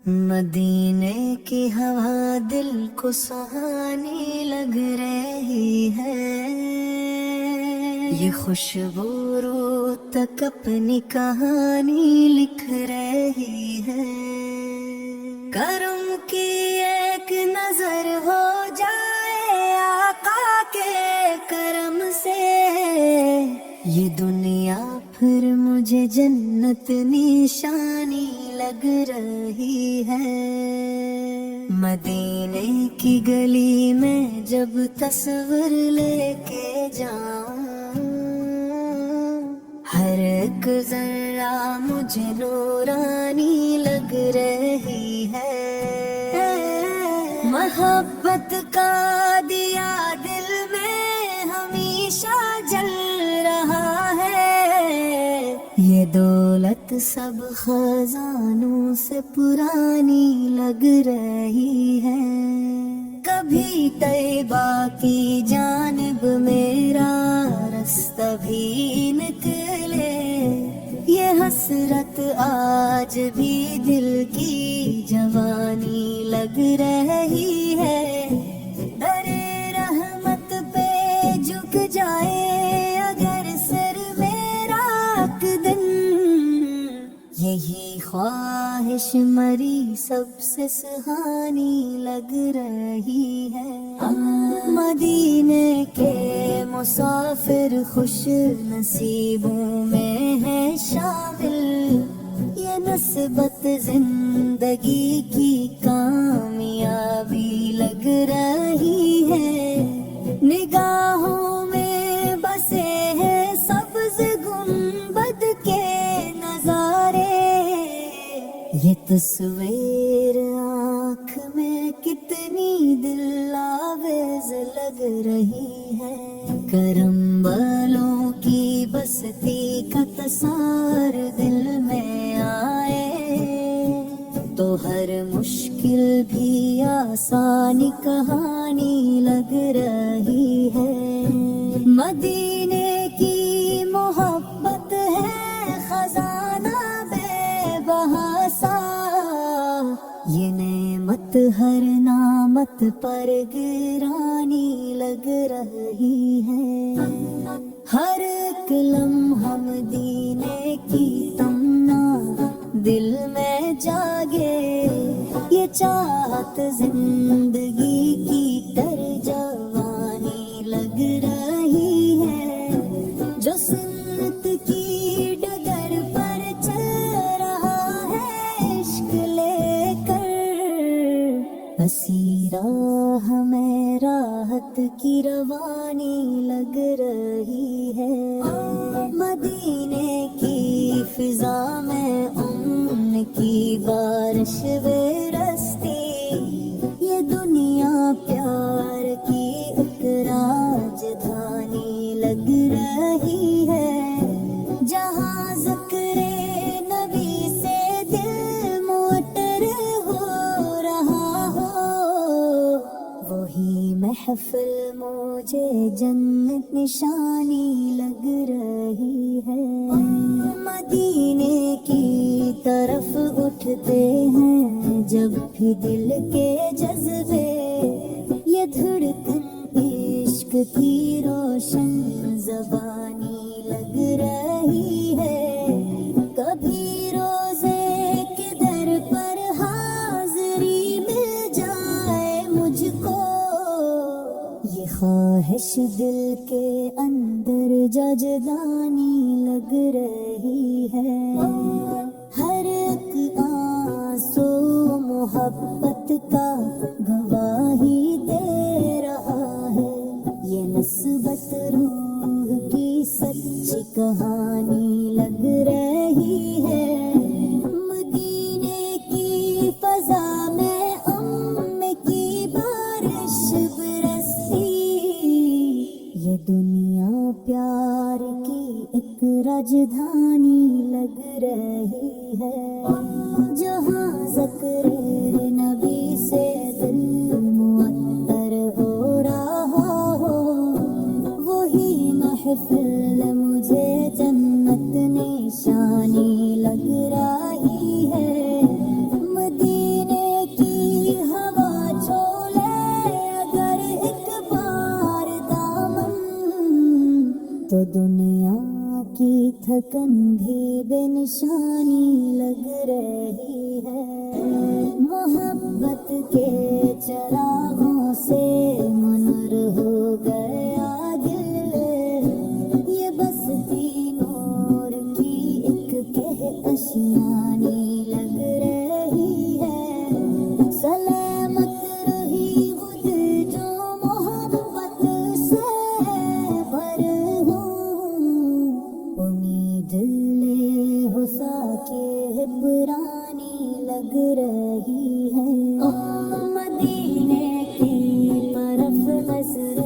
مدینے کی ہوا دل کو سہانی لگ رہی ہے، یہ خوشبو روح تک اپنی کہانی لکھ رہی ہے۔ کرم کی ایک نظر ہو جائے آقا کے کرم سے، یہ دنیا پھر مجھے جنت نشانی لگ رہی ہے۔ مدینے کی گلی میں جب تصور لے کے جاؤں، ہر ایک ذرہ مجھے نورانی لگ رہی ہے۔ محبت کا دیا دل میں ہمیشہ جل رہا ہے، یہ دولت سب خزانوں سے پرانی لگ رہی ہے۔ کبھی طیبہ کی جانب میرا راستہ بھی نکلے، یہ حسرت آج بھی دل کی جوانی لگ رہی ہے۔ در رحمت پہ جھک جائے اگر سر میرا ایک دن، یہی خواہش مری سب سے سہانی لگ رہی ہے۔ مدینے کے مسافر خوش نصیبوں میں ہے شامل، یہ نسبت زندگی کی کامیابی لگ رہی ہے۔ نگاہوں میں بسے ہیں سبز گنبد کے نظارے، یہ تصویر آنکھ میں کتنی دل آویز لگ رہی ہے۔ کرم والوں کی بستی کا تصور دل میں آئے تو ہر مشکل بھی آسانی کہانی لگ رہی ہے۔ مدینے کی محبت ہے خزانہ بے بہا سا، یہ نعمت ہر نعمت پر گرانی لگ رہی ہے۔ ہر ایک لمحہ مدینے کی تمنا دل میں جاگے، یہ چاہت زندگی کی ترجمانی لگ رہی ہے۔ جو سنت کی ڈگر پر چل رہا ہے عشق لے کر، اسی راہ میں راحت کی روانی لگ رہی ہے۔ مدینے کی فضا میں امن کی بارش برستی، یہ دنیا پیار کی ایک راجدھانی لگ رہی ہے۔ جہاں ذکر نبی سے دل موٹر ہو رہا ہو، وہی محفل مجھے جنت نشانی لگ رہی ہے۔ مدینے کی طرف اٹھتے ہیں جب بھی دل کے جذبے، یہ دھڑکن عشق کی روشن زبانی لگ رہی ہے۔ کبھی روزے کے در پر حاضری مل جائے مجھ کو، یہ خواہش دل کے اندر جاجدانی لگ رہی ہے۔ ہر ایک آنسو محبت کا گواہی دے رہا ہے، یہ نسبت روح کی سچی کہانی لگ رہی ہے۔ مدینے کی فضا میں امن کی بارش برستی، یہ دنیا پیار کی ایک راجدھانی لگ رہی ہے۔ جہاں ذکر نبی سے دل معطر ہو تھکن بھی بے نشانی لگ رہی ہے، محبت کے چراغوں سے منر ہو گیا دل، یہ بستی نور کی ایک کہکشانی لگ رہی ہے، سلامت رہی خود جو محبت سے بھر ہوں، امید لے ہو ساکے پرانی لگ رہی ہے، مدینے کی طرف نظر